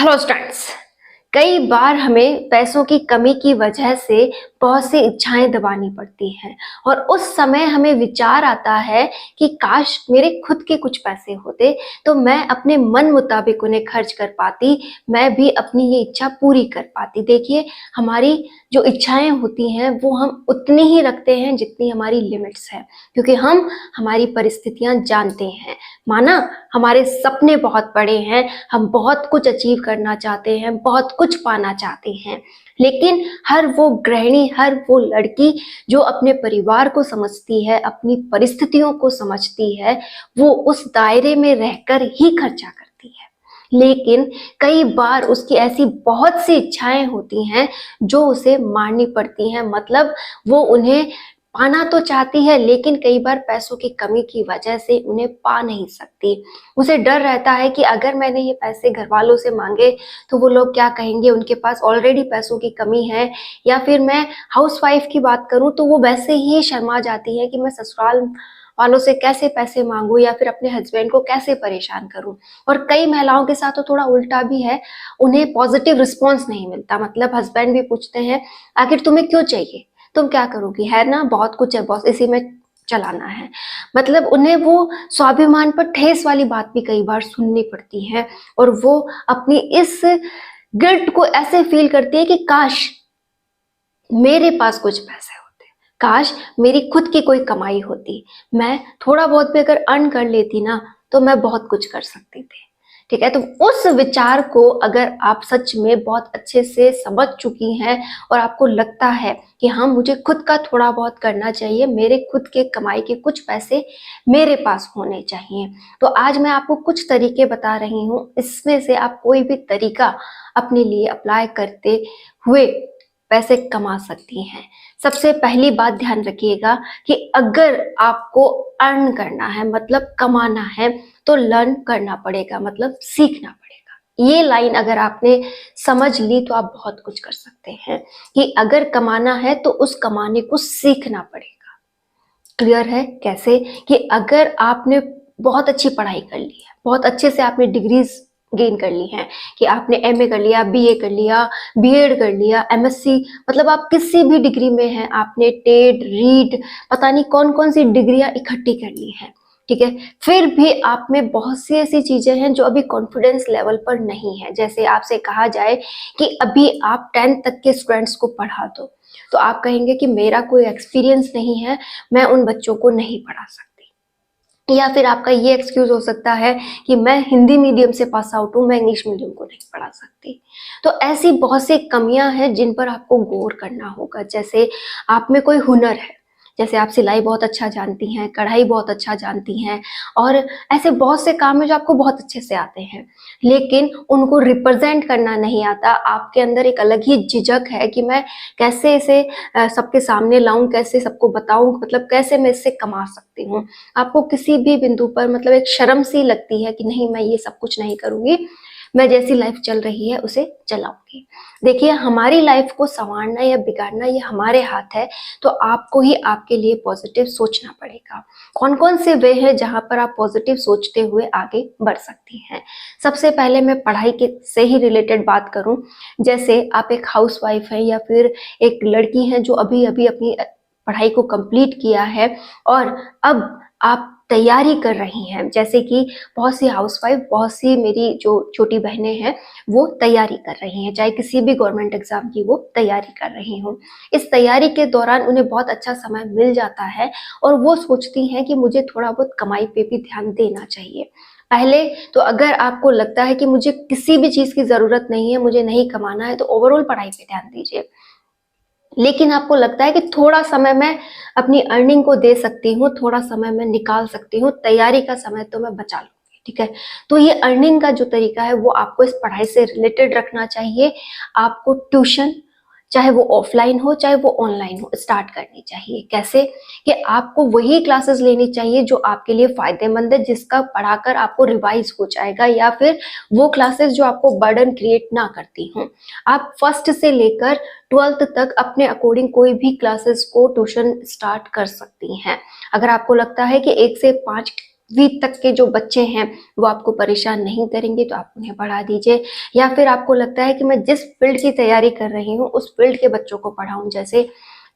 Hello students. कई बार हमें पैसों की कमी की वजह से बहुत सी इच्छाएं दबानी पड़ती हैं और उस समय हमें विचार आता है कि काश मेरे खुद के कुछ पैसे होते तो मैं अपने मन मुताबिक उन्हें खर्च कर पाती, मैं भी अपनी ये इच्छा पूरी कर पाती। देखिए, हमारी जो इच्छाएं होती हैं वो हम उतनी ही रखते हैं जितनी हमारी लिमिट्स है, क्योंकि हम हमारी परिस्थितियां जानते हैं। माना हमारे सपने बहुत बड़े हैं, हम बहुत कुछ अचीव करना चाहते हैं, बहुत कुछ पाना चाहते हैं, लेकिन हर वो गृहिणी, हर वो लड़की जो अपने परिवार को समझती है, अपनी परिस्थितियों को समझती है, वो उस दायरे में रहकर ही खर्चा करती है। लेकिन कई बार उसकी ऐसी बहुत सी इच्छाएं होती हैं जो उसे मारनी पड़ती हैं। मतलब वो उन्हें पाना तो चाहती है, लेकिन कई बार पैसों की कमी की वजह से उन्हें पा नहीं सकती। उसे डर रहता है कि अगर मैंने ये पैसे घर वालों से मांगे तो वो लोग क्या कहेंगे, उनके पास ऑलरेडी पैसों की कमी है। या फिर मैं हाउसवाइफ की बात करूं तो वो वैसे ही शर्मा जाती है कि मैं ससुराल वालों से कैसे पैसे मांगू या फिर अपने हस्बैंड को कैसे परेशान करूं। और कई महिलाओं के साथ तो थोड़ा उल्टा भी है, उन्हें पॉजिटिव रिस्पॉन्स नहीं मिलता। मतलब हस्बैंड भी पूछते हैं आखिर तुम्हें क्यों चाहिए, तुम क्या करोगी, है ना, बहुत कुछ है बॉस, इसी में चलाना है। मतलब उन्हें वो स्वाभिमान पर ठेस वाली बात भी कई बार सुननी पड़ती है और वो अपनी इस गिल्ट को ऐसे फील करती है कि काश मेरे पास कुछ पैसे होते, काश मेरी खुद की कोई कमाई होती, मैं थोड़ा बहुत भी अगर अर्न कर लेती ना तो मैं बहुत कुछ कर सकती थी। ठीक है, तो उस विचार को अगर आप सच में बहुत अच्छे से समझ चुकी हैं और आपको लगता है कि हाँ मुझे खुद का थोड़ा बहुत करना चाहिए, मेरे खुद के कमाई के कुछ पैसे मेरे पास होने चाहिए, तो आज मैं आपको कुछ तरीके बता रही हूँ। इसमें से आप कोई भी तरीका अपने लिए अप्लाई करते हुए पैसे कमा सकती हैं। सबसे पहली बात ध्यान रखिएगा कि अगर आपको अर्न करना है, मतलब कमाना है, तो लर्न करना पड़ेगा, मतलब सीखना पड़ेगा। ये लाइन अगर आपने समझ ली तो आप बहुत कुछ कर सकते हैं कि अगर कमाना है तो उस कमाने को सीखना पड़ेगा। क्लियर है कैसे? कि अगर आपने बहुत अच्छी पढ़ाई कर ली है, बहुत अच्छे से आपने डिग्रीज गेन कर ली हैं, कि आपने एमए कर लिया, बीए कर लिया, बीएड कर लिया, एमएससी, मतलब आप किसी भी डिग्री में हैं, आपने टेट, रीट, पता नहीं कौन कौन सी डिग्रियां इकट्ठी कर ली हैं। ठीक है, फिर भी आप में बहुत सी ऐसी चीजें हैं जो अभी कॉन्फिडेंस लेवल पर नहीं है। जैसे आपसे कहा जाए कि अभी आप 10th तक के स्टूडेंट्स को पढ़ा दो, तो आप कहेंगे कि मेरा कोई एक्सपीरियंस नहीं है, मैं उन बच्चों को नहीं पढ़ा सकती। या फिर आपका ये एक्सक्यूज हो सकता है कि मैं हिंदी मीडियम से पास आउट हूँ, मैं इंग्लिश मीडियम को नहीं पढ़ा सकती। तो ऐसी बहुत सी कमियां हैं जिन पर आपको गौर करना होगा। जैसे आप में कोई हुनर है, जैसे आप सिलाई बहुत अच्छा जानती हैं, कढ़ाई बहुत अच्छा जानती हैं, और ऐसे बहुत से काम है जो आपको बहुत अच्छे से आते हैं, लेकिन उनको रिप्रेजेंट करना नहीं आता। आपके अंदर एक अलग ही झिझक है कि मैं कैसे इसे सबके सामने लाऊं, कैसे सबको बताऊं, मतलब कैसे मैं इससे कमा सकती हूँ। आपको किसी भी बिंदु पर मतलब एक शर्म सी लगती है कि नहीं, मैं ये सब कुछ नहीं करूंगी, मैं जैसी लाइफ चल रही है उसे चलाऊंगी। देखिए, हमारी लाइफ को संवारना या बिगाड़ना ये हमारे हाथ है, तो आपको ही आपके लिए पॉजिटिव सोचना पड़ेगा। कौन कौन से वे हैं जहां पर आप पॉजिटिव सोचते हुए आगे बढ़ सकती हैं? सबसे पहले मैं पढ़ाई के से ही रिलेटेड बात करूं। जैसे आप एक हाउसवाइफ है या फिर एक लड़की है जो अभी अभी अपनी पढ़ाई को कंप्लीट किया है और अब आप तैयारी कर रही हैं। जैसे कि बहुत सी हाउसवाइफ, बहुत सी मेरी जो छोटी बहनें हैं वो तैयारी कर रही हैं, चाहे किसी भी गवर्नमेंट एग्जाम की वो तैयारी कर रही हूँ। इस तैयारी के दौरान उन्हें बहुत अच्छा समय मिल जाता है और वो सोचती हैं कि मुझे थोड़ा बहुत कमाई पे भी ध्यान देना चाहिए। पहले तो अगर आपको लगता है कि मुझे किसी भी चीज की जरूरत नहीं है, मुझे नहीं कमाना है, तो ओवरऑल पढ़ाई पे ध्यान दीजिए। लेकिन आपको लगता है कि थोड़ा समय मैं अपनी अर्निंग को दे सकती हूँ, थोड़ा समय मैं निकाल सकती हूँ, तैयारी का समय तो मैं बचा लूंगी। ठीक है, तो ये अर्निंग का जो तरीका है वो आपको इस पढ़ाई से रिलेटेड रखना चाहिए। आपको ट्यूशन, चाहे वो ऑफलाइन हो चाहे वो ऑनलाइन हो, स्टार्ट करनी चाहिए। कैसे? कि आपको वही क्लासेस लेनी चाहिए जो आपके लिए फायदेमंद है, जिसका पढ़ाकर आपको रिवाइज हो जाएगा, या फिर वो क्लासेस जो आपको बर्डन क्रिएट ना करती हों। आप फर्स्ट से लेकर 12th तक अपने अकॉर्डिंग कोई भी क्लासेस को ट्यूशन स्टार्ट कर सकती हैं। अगर आपको लगता है कि 1 से 5 तक के जो बच्चे हैं वो आपको परेशान नहीं करेंगे तो आप उन्हें पढ़ा दीजिए। या फिर आपको लगता है कि मैं जिस फील्ड की तैयारी कर रही हूँ उस फील्ड के बच्चों को पढ़ाऊं, जैसे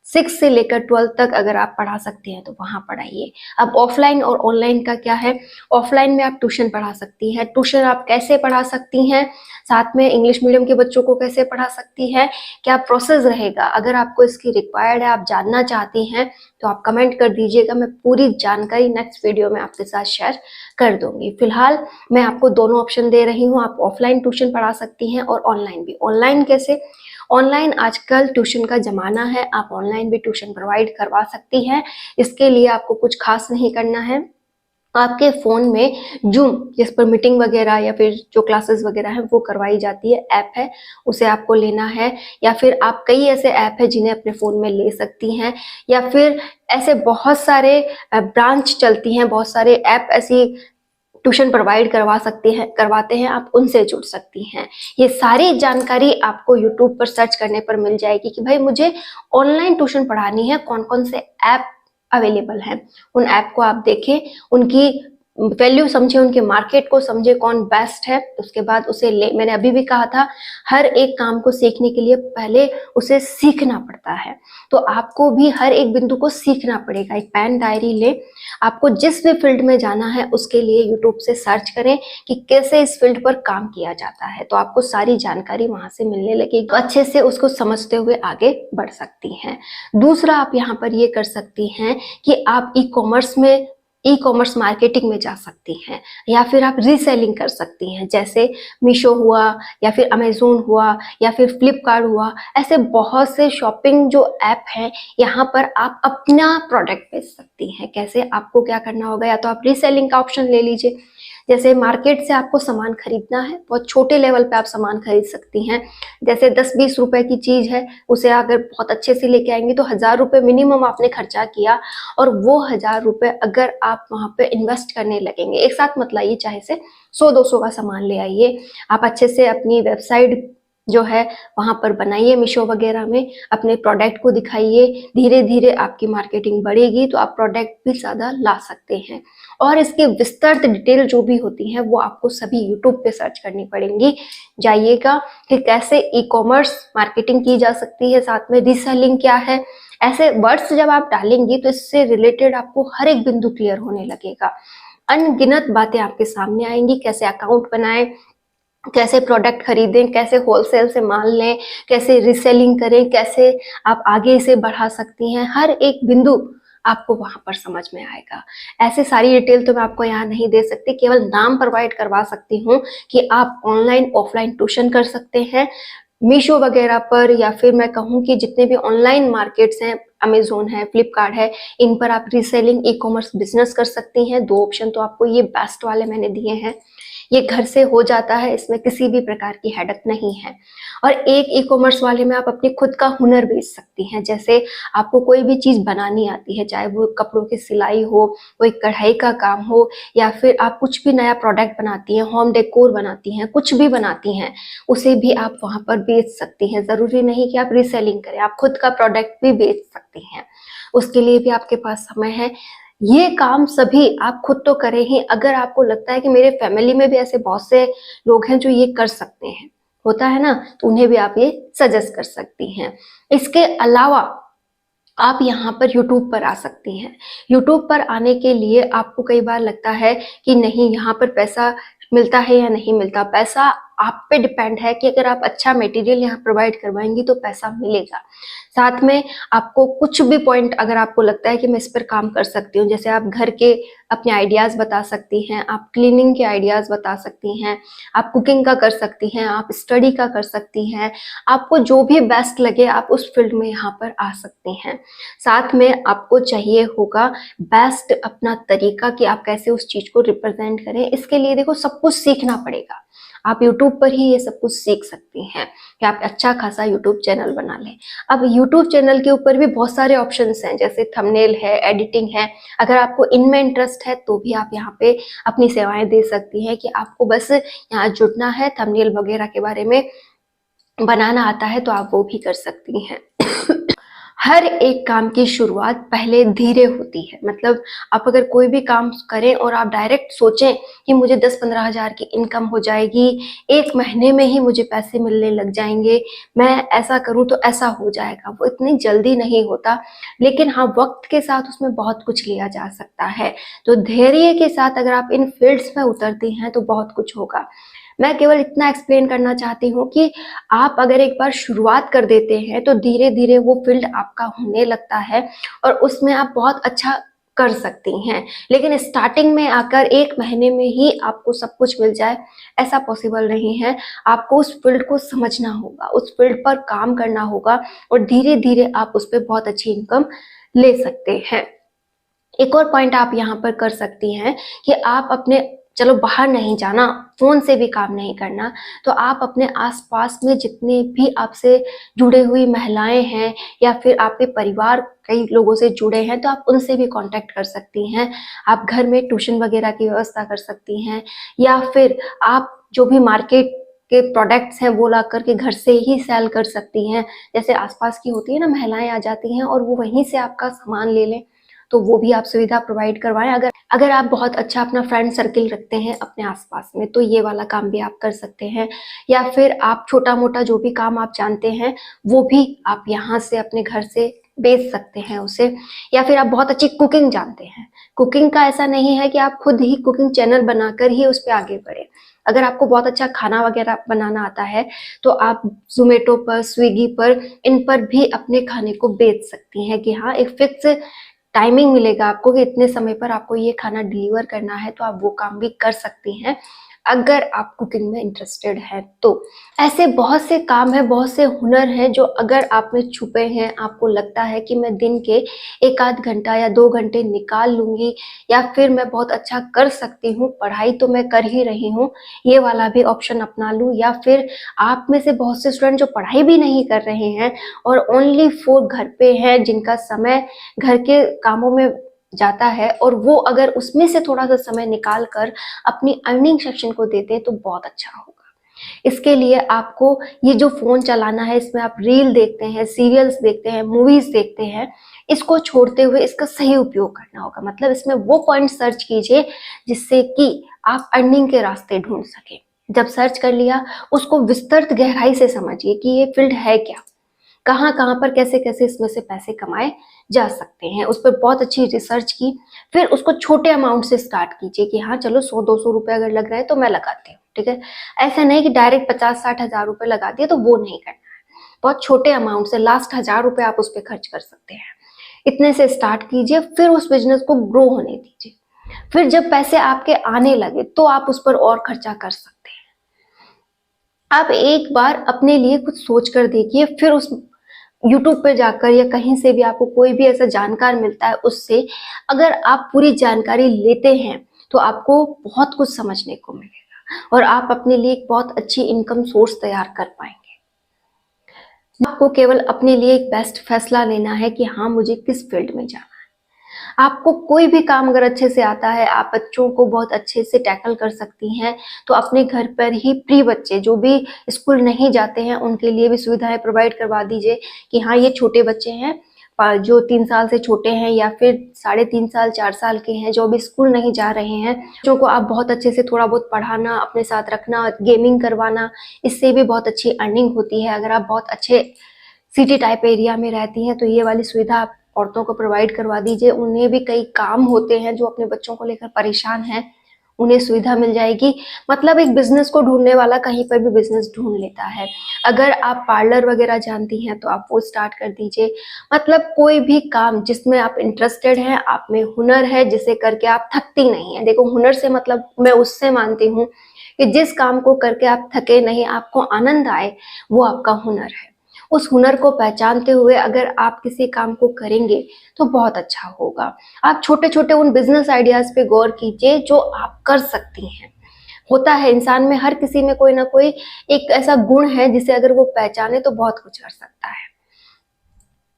6 से लेकर 12 तक अगर आप पढ़ा सकते हैं तो वहां पढ़ाइए। अब ऑफलाइन और ऑनलाइन का क्या है, ऑफलाइन में आप ट्यूशन पढ़ा सकती हैं। ट्यूशन आप कैसे पढ़ा सकती हैं, साथ में इंग्लिश मीडियम के बच्चों को कैसे पढ़ा सकती हैं, क्या प्रोसेस रहेगा, अगर आपको इसकी रिक्वायर्ड है, आप जानना चाहती हैं तो आप कमेंट कर दीजिएगा। मैं पूरी जानकारी नेक्स्ट वीडियो में आपके साथ शेयर कर दूंगी। फिलहाल मैं आपको दोनों ऑप्शन दे रही हूँ, आप ऑफलाइन ट्यूशन पढ़ा सकती हैं और ऑनलाइन भी। ऑनलाइन कैसे, ऑनलाइन आजकल ट्यूशन का जमाना है, आप ऑनलाइन भी ट्यूशन प्रोवाइड करवा सकती हैं। इसके लिए आपको कुछ खास नहीं करना है, आपके फोन में जूम जिस पर मीटिंग वगैरह या फिर जो क्लासेस वगैरह है वो करवाई जाती है, ऐप है, उसे आपको लेना है। या फिर आप कई ऐसे ऐप है जिन्हें अपने फोन में ले सकती हैं, या फिर ऐसे बहुत सारे ब्रांच चलती हैं, बहुत सारे ऐप ऐसी ट्यूशन प्रोवाइड करवाते हैं, आप उनसे जुड़ सकती हैं। ये सारी जानकारी आपको यूट्यूब पर सर्च करने पर मिल जाएगी कि भाई मुझे ऑनलाइन ट्यूशन पढ़ानी है, कौन कौन से ऐप अवेलेबल हैं। उन ऐप को आप देखें, उनकी वैल्यू समझे, उनके मार्केट को समझे, कौन बेस्ट है, उसके बाद उसे ले। मैंने अभी भी कहा था हर एक काम को सीखने के लिए पहले उसे सीखना पड़ता है, तो आपको भी हर एक बिंदु को सीखना पड़ेगा। एक पेन डायरी ले, आपको जिस भी फील्ड में जाना है उसके लिए यूट्यूब से सर्च करें कि कैसे इस फील्ड पर काम किया जाता है, तो आपको सारी जानकारी वहां से मिलने लगेगी, तो अच्छे से उसको समझते हुए आगे बढ़ सकती हैं। दूसरा आप यहाँ पर ये कर सकती हैं कि आप ई कॉमर्स मार्केटिंग में जा सकती हैं, या फिर आप रीसेलिंग कर सकती हैं, जैसे मीशो हुआ, या फिर अमेजोन हुआ, या फिर फ्लिपकार्ट हुआ। ऐसे बहुत से शॉपिंग जो ऐप हैं, यहाँ पर आप अपना प्रोडक्ट बेच सकती हैं। कैसे, आपको क्या करना होगा, या तो आप रीसेलिंग का ऑप्शन ले लीजिए, जैसे मार्केट से आपको सामान खरीदना है, बहुत छोटे लेवल पे आप सामान खरीद सकती हैं, जैसे 10-20 रुपए की चीज है, उसे अगर बहुत अच्छे से लेके आएंगे तो 1000 रुपए मिनिमम आपने खर्चा किया, और वो 1000 रुपए अगर आप वहां पे इन्वेस्ट करने लगेंगे, एक साथ मत लाइए, चाहे से 100-200 का सामान ले आइए, आप अच्छे से अपनी वेबसाइट जो है वहां पर बनाइए, मीशो वगैरह में अपने प्रोडक्ट को दिखाइए, धीरे धीरे आपकी मार्केटिंग बढ़ेगी तो आप प्रोडक्ट भी ज्यादा ला सकते हैं। और इसके विस्तृत डिटेल जो भी होती हैं वो आपको सभी यूट्यूब पे सर्च करनी पड़ेंगी, जाइएगा कि कैसे ई कॉमर्स मार्केटिंग की जा सकती है, साथ में रीसेलिंग क्या है। ऐसे वर्ड्स जब आप डालेंगी तो इससे रिलेटेड आपको हर एक बिंदु क्लियर होने लगेगा, अनगिनत बातें आपके सामने आएंगी, कैसे अकाउंट बनाएं, कैसे प्रोडक्ट खरीदें, कैसे होलसेल से माल लें, कैसे रीसेलिंग करें, कैसे आप आगे इसे बढ़ा सकती हैं, हर एक बिंदु आपको वहां पर समझ में आएगा। ऐसे सारी डिटेल तो मैं आपको यहाँ नहीं दे सकती, केवल नाम प्रोवाइड करवा सकती हूँ कि आप ऑनलाइन ऑफलाइन ट्यूशन कर सकते हैं मीशो वगैरह पर, या फिर मैं कहूँ कि जितने भी ऑनलाइन मार्केट्स हैं, अमेजोन है, फ्लिपकार्ट है, इन पर आप रीसेलिंग ई कॉमर्स बिजनेस कर सकती हैं। 2 ऑप्शन तो आपको ये बेस्ट वाले मैंने दिए हैं, ये घर से हो जाता है, इसमें किसी भी प्रकार की हेडक नहीं है। और एक ई कॉमर्स वाले में आप अपने खुद का हुनर बेच सकती हैं, जैसे आपको कोई भी चीज बनानी आती है, चाहे वो कपड़ों की सिलाई हो, कोई कढ़ाई का काम हो, या फिर आप कुछ भी नया प्रोडक्ट बनाती हैं, होम डेकोर बनाती हैं, कुछ भी बनाती हैं, उसे भी आप वहां पर बेच सकती हैं। जरूरी नहीं कि आप रीसेलिंग करें, आप खुद का प्रोडक्ट भी बेच सकती हैं, उसके लिए भी आपके पास समय है। ये काम सभी आप खुद तो करें ही, अगर आपको लगता है कि मेरे फैमिली में भी ऐसे बहुत से लोग हैं जो ये कर सकते हैं, होता है ना, तो उन्हें भी आप ये सजेस्ट कर सकती हैं। इसके अलावा आप यहाँ पर YouTube पर आ सकती हैं। YouTube पर आने के लिए आपको कई बार लगता है कि नहीं यहाँ पर पैसा मिलता है या नहीं मिलता, पैसा आप पे डिपेंड है कि अगर आप अच्छा मटेरियल यहाँ प्रोवाइड करवाएंगी तो पैसा मिलेगा। साथ में आपको कुछ भी पॉइंट अगर आपको लगता है कि मैं इस पर काम कर सकती हूँ, जैसे आप घर के अपने आइडियाज बता सकती हैं, आप क्लीनिंग के आइडियाज बता सकती हैं, आप कुकिंग का कर सकती हैं, आप स्टडी का कर सकती हैं, आपको जो भी बेस्ट लगे आप उस फील्ड में यहाँ पर आ सकती हैं। साथ में आपको चाहिए होगा बेस्ट अपना तरीका कि आप कैसे उस चीज को रिप्रेजेंट करें। इसके लिए देखो सब कुछ सीखना पड़ेगा, आप YouTube पर ही ये सब कुछ सीख सकती हैं कि आप अच्छा खासा YouTube चैनल बना लें। अब YouTube चैनल के ऊपर भी बहुत सारे ऑप्शंस हैं, जैसे थंबनेल है, एडिटिंग है, अगर आपको इनमें इंटरेस्ट है तो भी आप यहाँ पे अपनी सेवाएं दे सकती हैं कि आपको बस यहाँ जुड़ना है, थंबनेल वगैरह के बारे में बनाना आता है तो आप वो भी कर सकती हैं। हर एक काम की शुरुआत पहले धीरे होती है। मतलब आप अगर कोई भी काम करें और आप डायरेक्ट सोचें कि मुझे 10-15 हज़ार की इनकम हो जाएगी, 1 महीने में ही मुझे पैसे मिलने लग जाएँगे, मैं ऐसा करूँ तो ऐसा हो जाएगा, वो इतनी जल्दी नहीं होता। लेकिन हाँ, वक़्त के साथ उसमें बहुत कुछ लिया जा सकता है। तो धैर्य के साथ अगर आप इन फ़ील्ड्स में उतरती हैं तो बहुत कुछ होगा। मैं केवल इतना एक्सप्लेन करना चाहती हूँ कि आप अगर एक बार शुरुआत कर देते हैं तो धीरे-धीरे वो फ़ील्ड आपका होने लगता है और उसमें आप बहुत अच्छा कर सकती हैं। लेकिन स्टार्टिंग में आकर 1 महीने में ही आपको सब कुछ मिल जाए, ऐसा पॉसिबल नहीं है। आपको उस फ़ील्ड को समझना होगा, उस फ़ील्ड पर काम करना होगा और धीरे-धीरे आप उस पे बहुत अच्छी इनकम ले सकते हैं। एक और पॉइंट आप यहाँ पर कर सकती हैं कि आप अपने, चलो बाहर नहीं जाना, फ़ोन से भी काम नहीं करना, तो आप अपने आस-पास में जितने भी आपसे जुड़े हुई महिलाएँ हैं या फिर आपके परिवार कई लोगों से जुड़े हैं, तो आप उनसे भी कॉन्टैक्ट कर सकती हैं। आप घर में ट्यूशन वगैरह की व्यवस्था कर सकती हैं या फिर आप जो भी मार्केट के प्रोडक्ट्स हैं, वो लाकर के घर से ही सेल कर सकती हैं। जैसे आस-पास की होती है ना, महिलाएँ आ जाती हैं और वो वहीं से आपका सामान ले लें। तो वो भी आप सुविधा प्रोवाइड करवाएँ। अगर अगर आप बहुत अच्छा अपना फ्रेंड सर्किल रखते हैं अपने आस-पास में, तो ये वाला काम भी आप कर सकते हैं। या फिर आप छोटा-मोटा जो भी काम आप जानते हैं, वो भी आप यहाँ से अपने घर से बेच सकते हैं उसे। या फिर आप बहुत अच्छी कुकिंग जानते हैं। कुकिंग का ऐसा नहीं है कि आप खुद ही कुकिंग चैनल बनाकर ही उस पे आगे बढ़ें। अगर आपको बहुत अच्छा खाना वगैरह बनाना आता है, तो आप ज़ोमैटो पर, स्विगी पर, इन पर भी अपने खाने को बेच सकती हैं कि हाँ, एक फिक्स टाइमिंग मिलेगा आपको कि इतने समय पर आपको ये खाना डिलीवर करना है, तो आप वो काम भी कर सकती हैं, अगर आप कुकिंग में इंटरेस्टेड हैं तो। ऐसे बहुत से काम हैं, बहुत से हुनर हैं जो अगर आप में छुपे हैं, आपको लगता है कि मैं दिन के 1 आध घंटा या 2 घंटे निकाल लूँगी या फिर मैं बहुत अच्छा कर सकती हूँ, पढ़ाई तो मैं कर ही रही हूँ, ये वाला भी ऑप्शन अपना लूँ। या फिर आप में से बहुत से स्टूडेंट जो पढ़ाई भी नहीं कर रहे हैं और ओनली फ़ॉर घर पे हैं, जिनका समय घर के कामों में जाता है और वो अगर उसमें से थोड़ा-सा समय निकाल कर अपनी अर्निंग सेक्शन को देते हैं तो बहुत अच्छा होगा। इसके लिए आपको ये जो फ़ोन चलाना है, इसमें आप रील देखते हैं, सीरियल्स देखते हैं, मूवीज़ देखते हैं, इसको छोड़ते हुए इसका सही उपयोग करना होगा। मतलब इसमें वो पॉइंट सर्च कीजिए जिससे कि आप अर्निंग के रास्ते ढूँढ सकें। जब सर्च कर लिया, उसको विस्तृत गहराई से समझिए कि ये फ़ील्ड है क्या? कहाँ-कहाँ पर कैसे-कैसे इसमें से पैसे कमाए जा सकते हैं। उस पर बहुत अच्छी रिसर्च की, फिर उसको छोटे अमाउंट से स्टार्ट कीजिए कि हाँ, चलो 100-200 रुपए अगर लग रहे हैं तो मैं लगाती हूँ, ठीक है? ऐसा नहीं कि डायरेक्ट 50-60 हज़ार रुपए लगा दिए, तो वो नहीं करना है। बहुत छोटे अमाउंट से लास्ट 1000 रुपए आप उस पे खर्च कर सकते हैं। इतने से स्टार्ट कीजिए, फिर उस बिज़नेस को ग्रो होने दीजिए। फिर जब पैसे आपके आने लगे, तो आप उस पर और खर्चा कर सकते हैं। आप एक बार अपने लिए कुछ सोच कर देखिए, फिर उस यूट्यूब पे जाकर या कहीं से भी आपको कोई भी ऐसा जानकार मिलता है, उससे अगर आप पूरी जानकारी लेते हैं तो आपको बहुत कुछ समझने को मिलेगा और आप अपने लिए एक बहुत अच्छी इनकम सोर्स तैयार कर पाएंगे। आपको केवल अपने लिए एक बेस्ट फैसला लेना है कि हाँ, मुझे किस फील्ड में जाना है। आपको कोई भी काम अगर अच्छे से आता है, आप बच्चों को बहुत अच्छे से टैकल कर सकती हैं, तो अपने घर पर ही प्री बच्चे जो भी स्कूल नहीं जाते हैं, उनके लिए भी सुविधाएँ प्रोवाइड करवा दीजिए कि हाँ, ये छोटे बच्चे हैं जो 3 साल से छोटे हैं या फिर साढ़े 3 साल, 4 साल के हैं, जो अभी स्कूल नहीं जा रहे हैं, बच्चों को आप बहुत अच्छे से थोड़ा बहुत पढ़ाना, अपने साथ रखना, गेमिंग करवाना, इससे भी बहुत अच्छी अर्निंग होती है। अगर आप बहुत अच्छे सिटी टाइप एरिया में रहती हैं तो ये वाली सुविधा आप औरतों को प्रोवाइड करवा दीजिए। उन्हें भी कई काम होते हैं जो अपने बच्चों को लेकर परेशान हैं, उन्हें सुविधा मिल जाएगी। मतलब एक बिज़नेस को ढूँढने वाला कहीं पर भी बिज़नेस ढूँढ लेता है। अगर आप पार्लर वगैरह जानती हैं तो आप वो स्टार्ट कर दीजिए। मतलब कोई भी काम जिसमें आप इंटरेस्टेड हैं, आप में हुनर है, जिसे करके आप थकती नहीं हैं। देखो, हुनर से मतलब मैं उससे मानती हूँ कि जिस काम को करके आप थके नहीं, आपको आनंद आए, वो आपका हुनर है। उस हुनर को पहचानते हुए अगर आप किसी काम को करेंगे तो बहुत अच्छा होगा। आप छोटे-छोटे उन बिज़नेस आइडियाज़ पे गौर कीजिए जो आप कर सकती हैं। होता है इंसान में, हर किसी में कोई ना कोई एक ऐसा गुण है जिसे अगर वो पहचाने तो बहुत कुछ कर सकता है।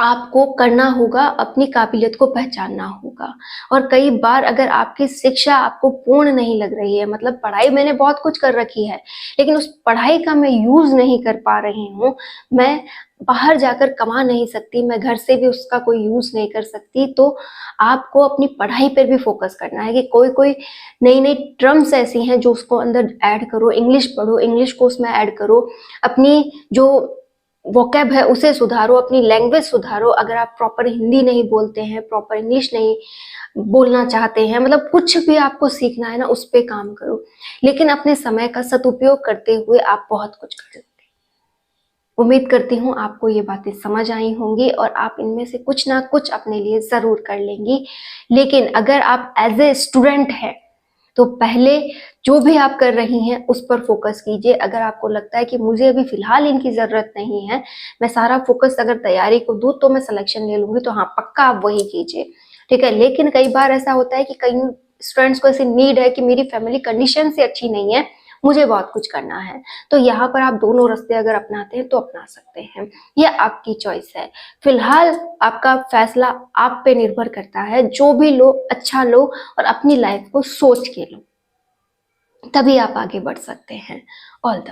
आपको करना होगा, अपनी काबिलियत को पहचानना होगा। और कई बार अगर आपकी शिक्षा आपको पूर्ण नहीं लग रही है, मतलब पढ़ाई मैंने बहुत कुछ कर रखी है, लेकिन उस पढ़ाई का मैं यूज़ नहीं कर पा रही हूँ, मैं बाहर जाकर कमा नहीं सकती, मैं घर से भी उसका कोई यूज़ नहीं कर सकती, तो आपको अपनी पढ़ाई पर भी फ़ोकस करना है कि कोई-कोई नई-नई टर्म्स ऐसी हैं जो उसको अंदर ऐड करो, इंग्लिश पढ़ो, इंग्लिश को उसमें ऐड करो, अपनी जो वोकैब है उसे सुधारो, अपनी लैंग्वेज सुधारो। अगर आप प्रॉपर हिंदी नहीं बोलते हैं, प्रॉपर इंग्लिश नहीं बोलना चाहते हैं, मतलब कुछ भी आपको सीखना है ना, उस पे काम करो। लेकिन अपने समय का सदुपयोग करते हुए आप बहुत कुछ कर सकते हैं। उम्मीद करती हूँ आपको ये बातें समझ आई होंगी और आप इनमें से कुछ ना कुछ अपने लिए ज़रूर कर लेंगी। लेकिन अगर आप एज़ ए स्टूडेंट हैं, तो पहले जो भी आप कर रही हैं उस पर फोकस कीजिए। अगर आपको लगता है कि मुझे अभी फ़िलहाल इनकी ज़रूरत नहीं है, मैं सारा फोकस अगर तैयारी को दूँ तो मैं सिलेक्शन ले लूँगी, तो हाँ, पक्का आप वही कीजिए, ठीक है। लेकिन कई बार ऐसा होता है कि कई स्टूडेंट्स को ऐसी नीड है कि मेरी फैमिली कंडीशन से अच्छी नहीं है, मुझे बहुत कुछ करना है, तो यहाँ पर आप दोनों रास्ते अगर अपनाते हैं तो अपना सकते हैं, ये आपकी चॉइस है। फिलहाल आपका फैसला आप पे निर्भर करता है, जो भी लो अच्छा लो और अपनी लाइफ को सोच के लो, तभी आप आगे बढ़ सकते हैं। All the